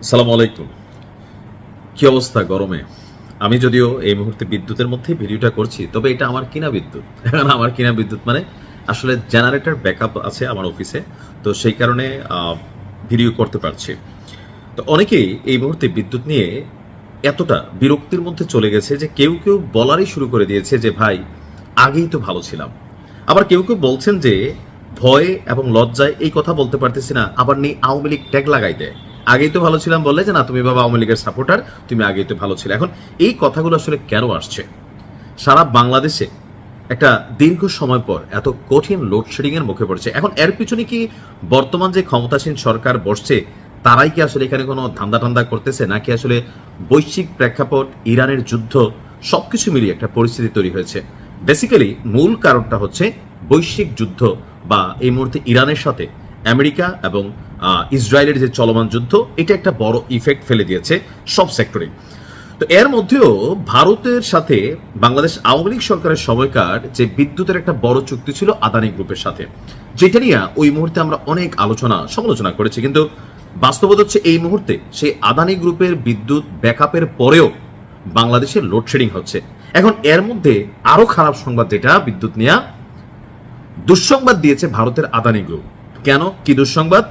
আসসালামু আলাইকুম। কি অবস্থা গরমে? আমি যদিও এই মুহূর্তে বিদ্যুতের মধ্যে ভিডিওটা করছি, তবে এটা আমার কিনা বিদ্যুৎ। এখন আমার কিনা বিদ্যুৎ মানে আসলে জেনারেটর ব্যাকআপ আছে আমার অফিসে, তো সেই কারণে ভিডিও করতে পারছি। তো অনেকেই এই মুহূর্তে বিদ্যুৎ নিয়ে এতটা বিরক্তির মধ্যে চলে গেছে যে কেউ কেউ বলারই শুরু করে দিয়েছে যে ভাই, আগেই তো ভালো ছিলাম। আবার কেউ কেউ বলছেন যে ভয়ে এবং লজ্জায় এই কথা বলতে পারতেছি না, আবার নেই আওয়ামী লীগ ট্যাগ লাগাই দেয়। আগেই তো ভালো ছিলাম বললে যে না, তুমি বাবা আওয়ামী লীগের সাপোর্টার, তুমি আগেই তো ভালো ছিলে। এখন এই কথাগুলো আসলে কেন আসছে? সারা বাংলাদেশে একটা দীর্ঘ সময় পর এত কঠিন লোডশেডিং এর মুখে পড়ছে। এখন এর পিছনে কি বর্তমান যে ক্ষমতাসীন সরকার বসছে তারাই কি আসলে এখানে কোনো ধান্দা টান্দা করতেছে, নাকি আসলে বৈশ্বিক প্রেক্ষাপট, ইরানের যুদ্ধ, সবকিছু মিলিয়ে একটা পরিস্থিতি তৈরি হয়েছে? বেসিক্যালি মূল কারণটা হচ্ছে বৈশ্বিক যুদ্ধ, বা এই মুহূর্তে ইরানের সাথে আমেরিকা এবং ইসরায়েলের যে চলমান যুদ্ধ, এটা একটা বড় ইফেক্ট ফেলে দিয়েছে সব সেক্টরে। তো এর মধ্যেও ভারতের সাথে বাংলাদেশ আওয়ামী লীগ সরকারের সময়কার যে বিদ্যুতের একটা বড় চুক্তি ছিল আদানি গ্রুপের সাথে, যেটা নিয়ে ওই মুহূর্তে আমরা অনেক সমালোচনা করেছি। কিন্তু বাস্তবতা হচ্ছে এই মুহূর্তে সেই আদানি গ্রুপের বিদ্যুৎ ব্যাকআপের পরেও বাংলাদেশের লোডশেডিং হচ্ছে। এখন এর মধ্যে আরো খারাপ সংবাদ, যেটা বিদ্যুৎ নিয়ে দুঃসংবাদ দিয়েছে ভারতের আদানি গ্রুপ। কেন, কি দুঃসংবাদ?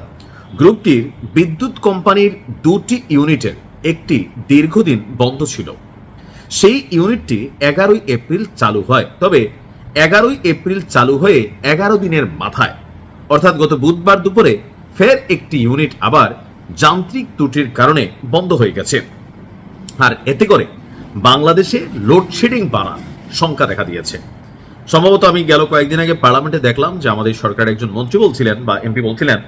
গ্রুপটির বিদ্যুৎ কোম্পানির দুটি ইউনিটের একটি দীর্ঘদিন বন্ধ ছিল। সেই ইউনিটটি 11 এপ্রিল চালু হয়, তবে 11 এপ্রিল চালু হয়ে 11 দিনের মাথায়, অর্থাৎ গত বুধবার দুপুরে ফের একটি ইউনিট আবার যান্ত্রিক ত্রুটির কারণে বন্ধ হয়ে গেছে। আর এতে করে বাংলাদেশে লোডশেডিং বাড়ার শঙ্কা দেখা দিয়েছে। সম্ভবত আমি গেল কয়েকদিন আগে পার্লামেন্টে দেখলাম যে আমাদের সরকারের একজন মন্ত্রী বলছিলেন বা এমপি বলছিলেন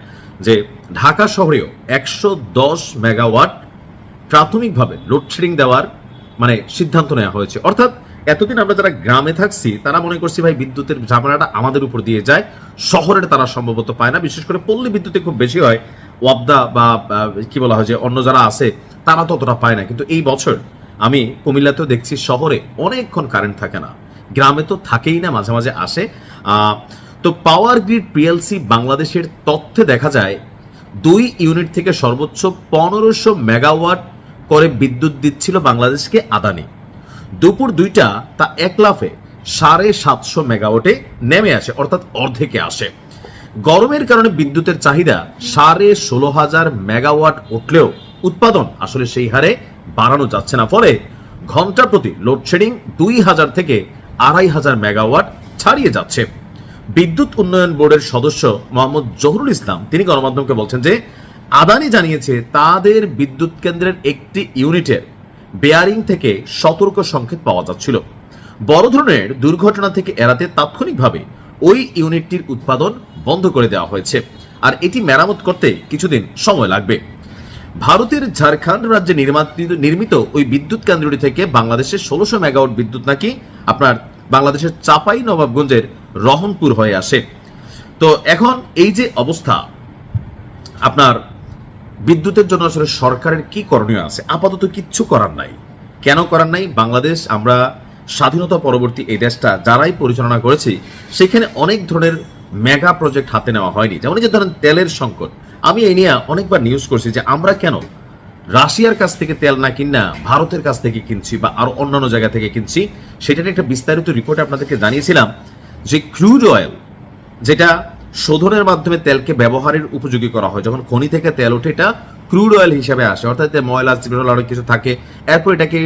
যে ঢাকা শহরেও 110 মেগাওয়াট প্রাথমিকভাবে লোডশেডিং দেওয়ার সিদ্ধান্ত নেওয়া হয়েছে। অর্থাৎ এতদিন আমরা যারা গ্রামে থাকছি তারা মনে করছি ভাই বিদ্যুতের ঝামেলাটা আমাদের উপর দিয়ে যায়, শহরের তারা সম্ভবত পায় না। বিশেষ করে পল্লী বিদ্যুতে খুব বেশি হয়, ওয়াবদা বা কি বলা হয় যে অন্য যারা আছে তারা ততটা পায় না। কিন্তু এই বছর আমি কুমিল্লাতেও দেখছি শহরে অনেকক্ষণ কারেন্ট থাকে না, গ্রামে তো থাকেই না, মাঝে মাঝে আসে। তো পাওয়ার গ্রিড পিএলসি বাংলাদেশের তথ্যে দেখা যায় 2 ইউনিট থেকে সর্বোচ্চ 1500 মেগাওয়াট করে বিদ্যুৎ দিচ্ছিল বাংলাদেশকে আদানি। দুপুর 2টা তা এক লাফে 750 মেগাওয়াটে নেমে আসে, অর্থাৎ অর্ধেকে আসে। গরমের কারণে বিদ্যুতের চাহিদা 16,500 মেগাওয়াট উঠলেও উৎপাদন আসলে সেই হারে বাড়ানো যাচ্ছে না। ফলে ঘন্টা প্রতি লোডশেডিং 2000 থেকে 2500 মেগাওয়াট ছাড়িয়ে যাচ্ছে। বিদ্যুৎ উন্নয়ন বোর্ডের সদস্য মোহাম্মদ জহুরুল ইসলাম তিনি গণমাধ্যমকে বলছেন যে আদানি জানিয়েছে তাদের বিদ্যুৎ কেন্দ্রের একটি ইউনিটের বেয়ারিং থেকে সতর্ক সংকেত পাওয়া যাচ্ছিল। বড় ধরনের দুর্ঘটনা থেকে এড়াতে তাৎক্ষণিকভাবে ওই ইউনিটটির উৎপাদন বন্ধ করে দেওয়া হয়েছে, আর এটি মেরামত করতে কিছুদিন সময় লাগবে। ভারতের ঝাড়খণ্ড রাজ্যে নির্মিত ওই বিদ্যুৎ কেন্দ্রটি থেকে বাংলাদেশের 1600 মেগাওয়াট বিদ্যুৎ নাকি আপনার বাংলাদেশের চাপাই নবাবগঞ্জের রহনপুর হয়ে আসে। তো এখন এই যে অবস্থা, আপনার বিদ্যুতের জন্য আসলে সরকারের কি করণীয় আছে? আপাতত কিচ্ছু করার নাই। কেন করার নাই? বাংলাদেশ, আমরা স্বাধীনতা পরবর্তী এই দেশটা যারাই পরিচালনা করেছি সেখানে অনেক ধরনের মেগা প্রজেক্ট হাতে নেওয়া হয়নি। যেমন যে ধরেন তেলের সংকট, আমি এই নিয়ে অনেকবার নিউজ করছি যে আমরা কেন রাশিয়ার কাছ থেকে তেল না কিনা ভারতের কাছ থেকে কিনছি বা আরো অন্যান্য জায়গা থেকে কিনছি। সেটার একটা বিস্তারিত রিপোর্ট আপনাদেরকে জানিয়েছিলাম যে ক্রুড অয়েল, যেটা শোধনের মাধ্যমে তেলকে ব্যবহারের উপযোগী করা হয়, যখন খনি থেকে তেল ওঠে এটা ক্রুড অয়েল হিসেবে আসে, অর্থাৎ ময়লা অনেক কিছু থাকে। এরপর এটাকে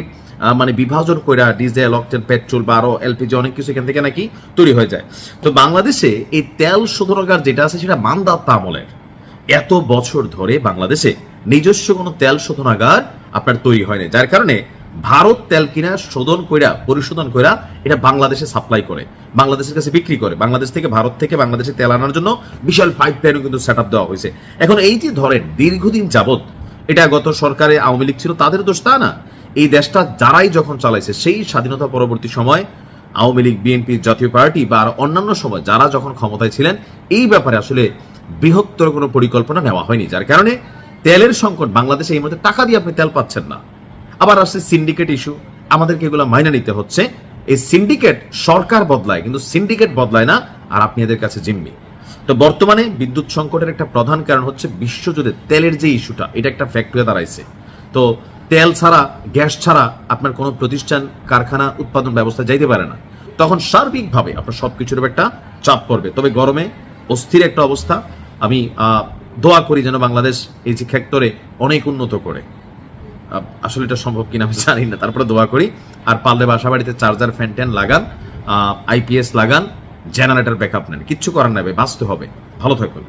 বিভাজন করে ডিজেল, অকটেন, পেট্রোল বা আরো এলপিজি অনেক কিছু এখান থেকে নাকি তৈরি হয়ে যায়। তো বাংলাদেশে এই তেল শোধনাগার যেটা আছে সেটা মানদাত্তা আমলের। এত বছর ধরে বাংলাদেশে নিজস্ব কোনো তেল শোধনাগার আপনার তৈরি হয়নি, যার কারণে ভারত তেল কিনা শোধন কইরা পরিশোধন কইরা এটা বাংলাদেশে সাপ্লাই করে, বাংলাদেশের কাছে বিক্রি করে। বাংলাদেশ থেকে ভারত থেকে বাংলাদেশে তেল আনার জন্য বিশাল পাইপ লাইনও কিন্তু সেট আপ দেওয়া হয়েছে। এখন এই যে ধরেন দীর্ঘদিন যাবত, এটা গত সরকারে আওয়ামী লীগ ছিল তাদের দোষ তা না, এই দেশটা যারাই যখন চালাইছে সেই স্বাধীনতা পরবর্তী সময় আওয়ামী লীগ, বিএনপি, জাতীয় পার্টি বা অন্যান্য সময় যারা যখন ক্ষমতায় ছিলেন এই ব্যাপারে আসলে বৃহত্তর কোনো পরিকল্পনা নেওয়া হয়নি, যার কারণে তেলের সংকট বাংলাদেশে এই মধ্যে টাকা দিয়ে আপনি তেল পাচ্ছেন না। আবার আসছে সিন্ডিকেট ইস্যু, আমাদেরকে এগুলো মাইনে নিতে হচ্ছে। এই সিন্ডিকেট সরকার বদলায় কিন্তু সিন্ডিকেট বদলায় না, আর আপনি এদের কাছে জিম্মি। তো বর্তমানে বিদ্যুৎ সংকটের একটা প্রধান কারণ হচ্ছে বিশ্বজুড়ে তেলের যে ইস্যুটা, এটা একটা ফ্যাক্ট হয়ে দাঁড়াইছে। তো তেল ছাড়া, গ্যাস ছাড়া আপনার কোনো প্রতিষ্ঠান, কারখানা, উৎপাদন ব্যবস্থা যাইতে পারে না। তখন সার্বিকভাবে আপনার সবকিছুর উপর একটা চাপ পড়বে। তবে গরমে অস্থির একটা অবস্থা। আমি দোয়া করি যেন বাংলাদেশ এই যে সেক্টরে অনেক উন্নত করে। আসলে এটা সম্ভব কিনা আমি জানি না, তারপরে দোয়া করি। আর পারলে বাসা বাড়িতে চার্জার, ফ্যান ট্যান লাগান, আইপিএস লাগান, জেনারেটর ব্যাকআপ নেন, কিচ্ছু করার নেবে, বাঁচতে হবে। ভালো থাকুন।